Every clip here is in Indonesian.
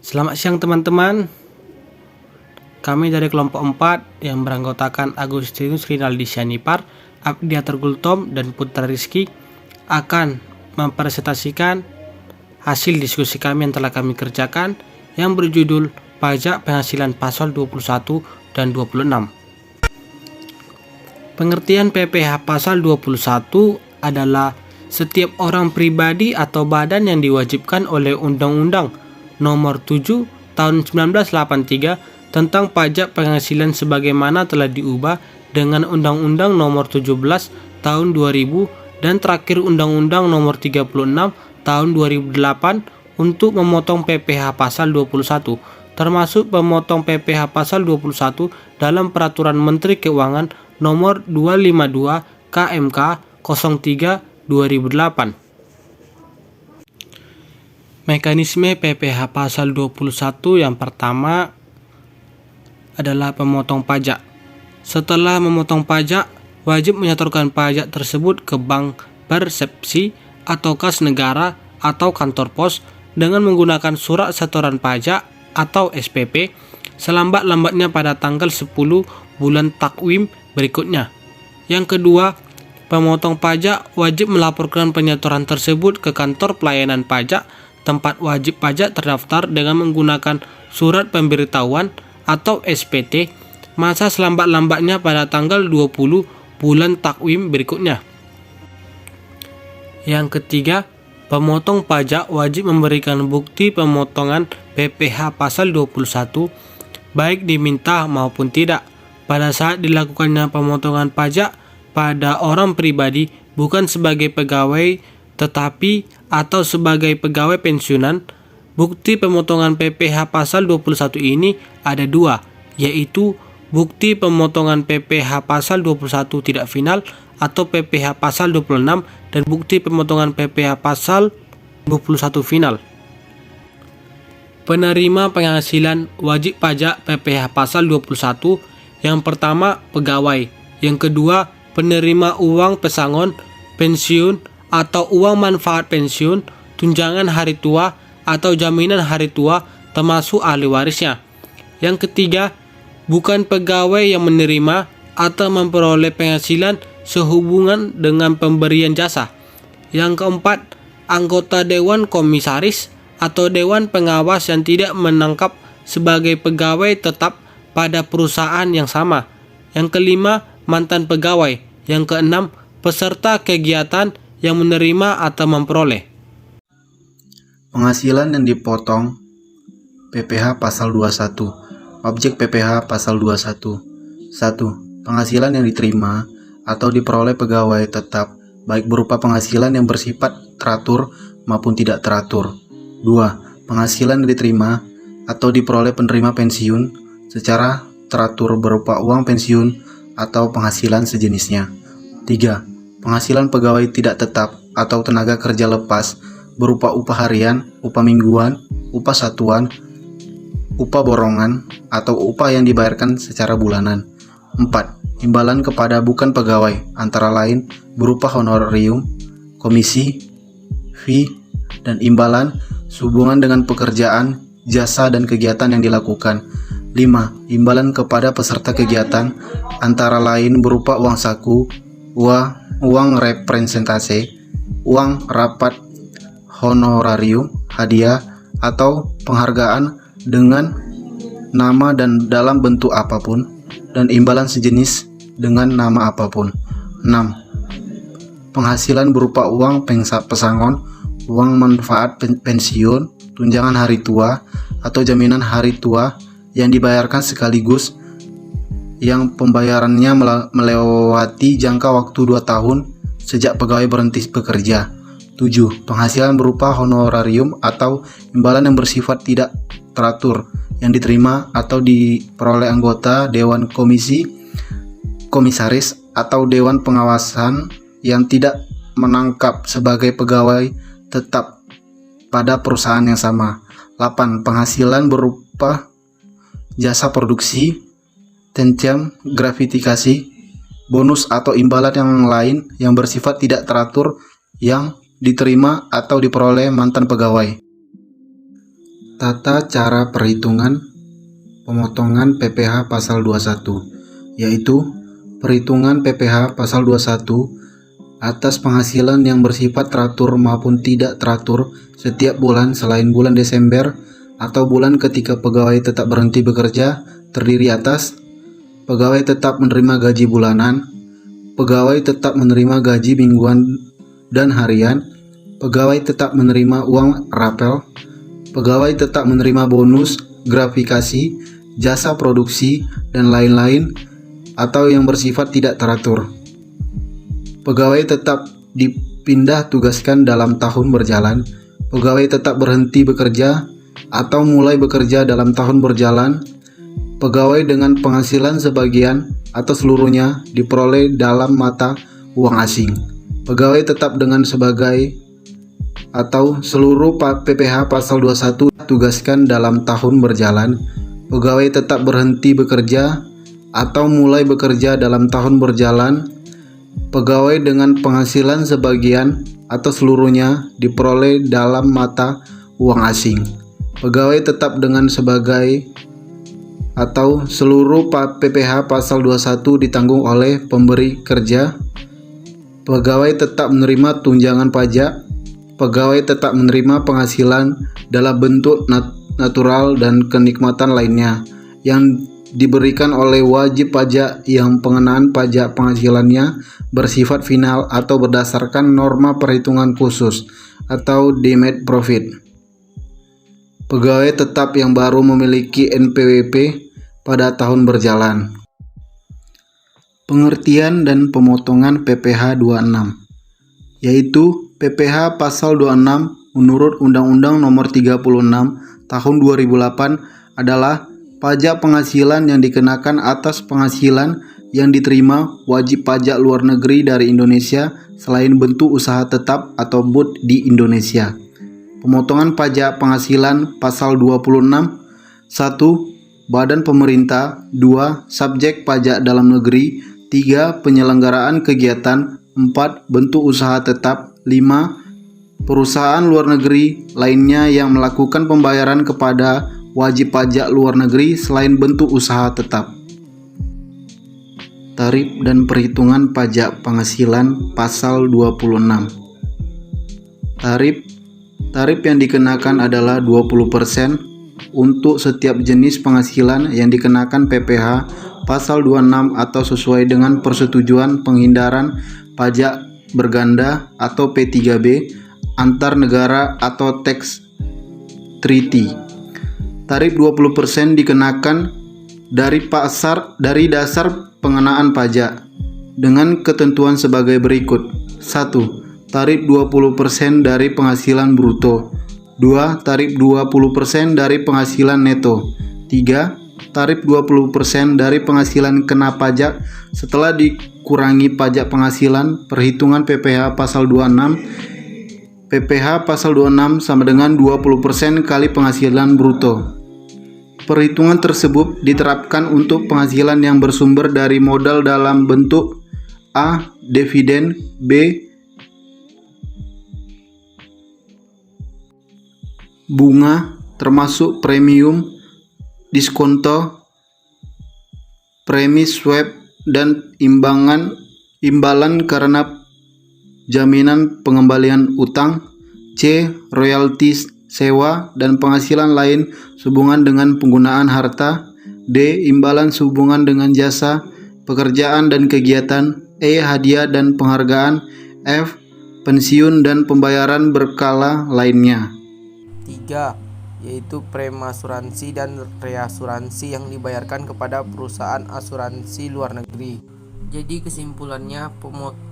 Selamat siang teman-teman. Kami dari kelompok 4 yang beranggotakan Agustinus Rinaldi Sianipar, Abdiatur Gultom, dan Putra Rizky akan mempresentasikan hasil diskusi kami yang telah kami kerjakan yang berjudul Pajak Penghasilan Pasal 21 dan 26. Pengertian PPh Pasal 21 adalah setiap orang pribadi atau badan yang diwajibkan oleh Undang-Undang Nomor 7 Tahun 1983 tentang pajak penghasilan sebagaimana telah diubah dengan Undang-Undang Nomor 17 Tahun 2000 dan terakhir Undang-Undang Nomor 36 Tahun 2008 untuk memotong PPh Pasal 21, termasuk memotong PPh Pasal 21 dalam Peraturan Menteri Keuangan Nomor 252 KMK 03 2008. Mekanisme PPh Pasal 21 yang pertama adalah pemotong pajak. Setelah memotong pajak, wajib menyetorkan pajak tersebut ke bank persepsi atau kas negara atau kantor pos dengan menggunakan surat setoran pajak atau SPP selambat-lambatnya pada tanggal 10 bulan takwim berikutnya. Yang kedua, pemotong pajak wajib melaporkan penyetoran tersebut ke kantor pelayanan pajak tempat wajib pajak terdaftar dengan menggunakan surat pemberitahuan atau SPT masa selambat-lambatnya pada tanggal 20 bulan takwim berikutnya. Yang ketiga, pemotong pajak wajib memberikan bukti pemotongan PPh Pasal 21 baik diminta maupun tidak pada saat dilakukannya pemotongan pajak pada orang pribadi bukan sebagai pegawai tetapi atau sebagai pegawai pensiunan. Bukti pemotongan PPh Pasal 21 ini ada dua, yaitu bukti pemotongan PPh Pasal 21 tidak final atau PPh Pasal 26 dan bukti pemotongan PPh Pasal 21 final. Penerima penghasilan wajib pajak PPh Pasal 21 yang pertama pegawai, yang kedua penerima uang pesangon, pensiun atau uang manfaat pensiun, tunjangan hari tua atau jaminan hari tua termasuk ahli warisnya. Yang ketiga, bukan pegawai yang menerima atau memperoleh penghasilan sehubungan dengan pemberian jasa. Yang keempat, anggota dewan komisaris atau dewan pengawas yang tidak menangkap sebagai pegawai tetap pada perusahaan yang sama. Yang kelima, mantan pegawai. Yang keenam, peserta kegiatan yang menerima atau memperoleh penghasilan yang dipotong PPh Pasal 21. Objek PPh Pasal 21. 1. Penghasilan yang diterima atau diperoleh pegawai tetap baik berupa penghasilan yang bersifat teratur maupun tidak teratur. 2. Penghasilan yang diterima atau diperoleh penerima pensiun secara teratur berupa uang pensiun atau penghasilan sejenisnya. 3. Penghasilan pegawai tidak tetap atau tenaga kerja lepas berupa upah harian, upah mingguan, upah satuan, upah borongan, atau upah yang dibayarkan secara bulanan. 4. Imbalan kepada bukan pegawai antara lain berupa honorarium, komisi, fee, dan imbalan sehubungan dengan pekerjaan, jasa, dan kegiatan yang dilakukan. 5. Imbalan kepada peserta kegiatan antara lain berupa uang saku, uang representasi, uang rapat, honorarium, hadiah, atau penghargaan dengan nama dan dalam bentuk apapun, dan imbalan sejenis dengan nama apapun. 6. Penghasilan berupa uang pesangon, uang manfaat pensiun, tunjangan hari tua, atau jaminan hari tua yang dibayarkan sekaligus yang pembayarannya melewati jangka waktu 2 tahun sejak pegawai berhenti bekerja. 7. Penghasilan berupa honorarium atau imbalan yang bersifat tidak teratur yang diterima atau diperoleh anggota dewan komisi, komisaris, atau dewan pengawasan yang tidak menangkap sebagai pegawai tetap pada perusahaan yang sama. 8. Penghasilan berupa jasa produksi, tenciam, gratifikasi, bonus atau imbalan yang lain yang bersifat tidak teratur yang diterima atau diperoleh mantan pegawai. Tata cara perhitungan pemotongan PPh pasal 21, yaitu perhitungan PPh pasal 21 atas penghasilan yang bersifat teratur maupun tidak teratur setiap bulan selain bulan Desember atau bulan ketika pegawai tetap berhenti bekerja, terdiri atas pegawai tetap menerima gaji bulanan, pegawai tetap menerima gaji mingguan dan harian, pegawai tetap menerima uang rapel, pegawai tetap menerima bonus, gratifikasi, jasa produksi, dan lain-lain, atau yang bersifat tidak teratur. Pegawai tetap dipindah tugaskan dalam tahun berjalan, pegawai tetap berhenti bekerja atau mulai bekerja dalam tahun berjalan, pegawai dengan penghasilan sebagian atau seluruhnya diperoleh dalam mata uang asing, pegawai tetap dengan sebagai atau seluruh PPh pasal 21 tugaskan dalam tahun berjalan, pegawai tetap berhenti bekerja atau mulai bekerja dalam tahun berjalan, pegawai dengan penghasilan sebagian atau seluruhnya diperoleh dalam mata uang asing, pegawai tetap dengan sebagai atau seluruh PPh pasal 21 ditanggung oleh pemberi kerja, pegawai tetap menerima tunjangan pajak, pegawai tetap menerima penghasilan dalam bentuk natural dan kenikmatan lainnya yang diberikan oleh wajib pajak yang pengenaan pajak penghasilannya bersifat final atau berdasarkan norma perhitungan khusus atau deemed profit. Pegawai tetap yang baru memiliki NPWP pada tahun berjalan. Pengertian dan pemotongan PPh 26, yaitu PPh pasal 26 menurut Undang-Undang Nomor 36 Tahun 2008 adalah pajak penghasilan yang dikenakan atas penghasilan yang diterima wajib pajak luar negeri dari Indonesia selain bentuk usaha tetap atau BUT di Indonesia. Pemotongan pajak penghasilan pasal 26: 1. Badan pemerintah. 2. Subjek pajak dalam negeri. 3. Penyelenggaraan kegiatan. 4. Bentuk usaha tetap. 5. Perusahaan luar negeri lainnya yang melakukan pembayaran kepada wajib pajak luar negeri selain bentuk usaha tetap. Tarif dan perhitungan pajak penghasilan pasal 26. Tarif yang dikenakan adalah 20% untuk setiap jenis penghasilan yang dikenakan PPh pasal 26 atau sesuai dengan persetujuan penghindaran pajak berganda atau P3B antar negara atau tax treaty. Tarif 20% dikenakan dari dasar pengenaan pajak dengan ketentuan sebagai berikut. 1. Tarif 20% dari penghasilan bruto. 2. Tarif 20% dari penghasilan neto. 3. Tarif 20% dari penghasilan kena pajak setelah dikurangi pajak penghasilan. Perhitungan PPh pasal 26. PPh pasal 26 sama dengan 20% kali penghasilan bruto. Perhitungan tersebut diterapkan untuk penghasilan yang bersumber dari modal dalam bentuk A. Dividen, B. Bunga termasuk premium, diskonto, premi swap, dan imbalan karena jaminan pengembalian utang. C. Royaltis, sewa, dan penghasilan lain sehubungan dengan penggunaan harta. D. Imbalan sehubungan dengan jasa, pekerjaan dan kegiatan. E. Hadiah dan penghargaan. F. Pensiun dan pembayaran berkala lainnya. 3. Yaitu premi asuransi dan reasuransi yang dibayarkan kepada perusahaan asuransi luar negeri. Jadi kesimpulannya,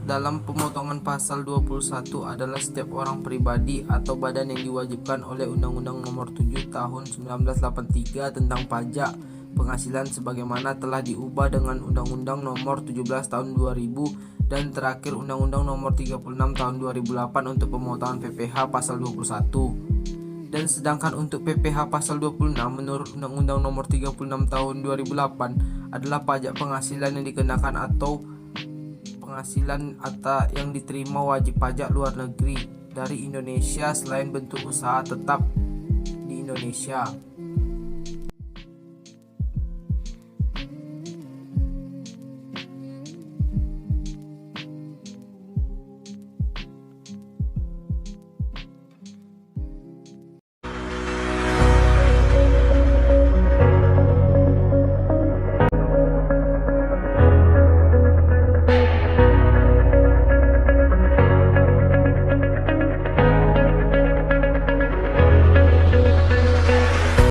dalam pemotongan pasal 21 adalah setiap orang pribadi atau badan yang diwajibkan oleh Undang-Undang Nomor 7 Tahun 1983 tentang pajak penghasilan sebagaimana telah diubah dengan Undang-Undang Nomor 17 Tahun 2000 dan terakhir Undang-Undang Nomor 36 Tahun 2008 untuk pemotongan PPh pasal 21. Dan sedangkan untuk PPh pasal 26 menurut Undang-Undang Nomor 36 Tahun 2008 adalah pajak penghasilan yang dikenakan atau penghasilan yang diterima wajib pajak luar negeri dari Indonesia selain bentuk usaha tetap di Indonesia.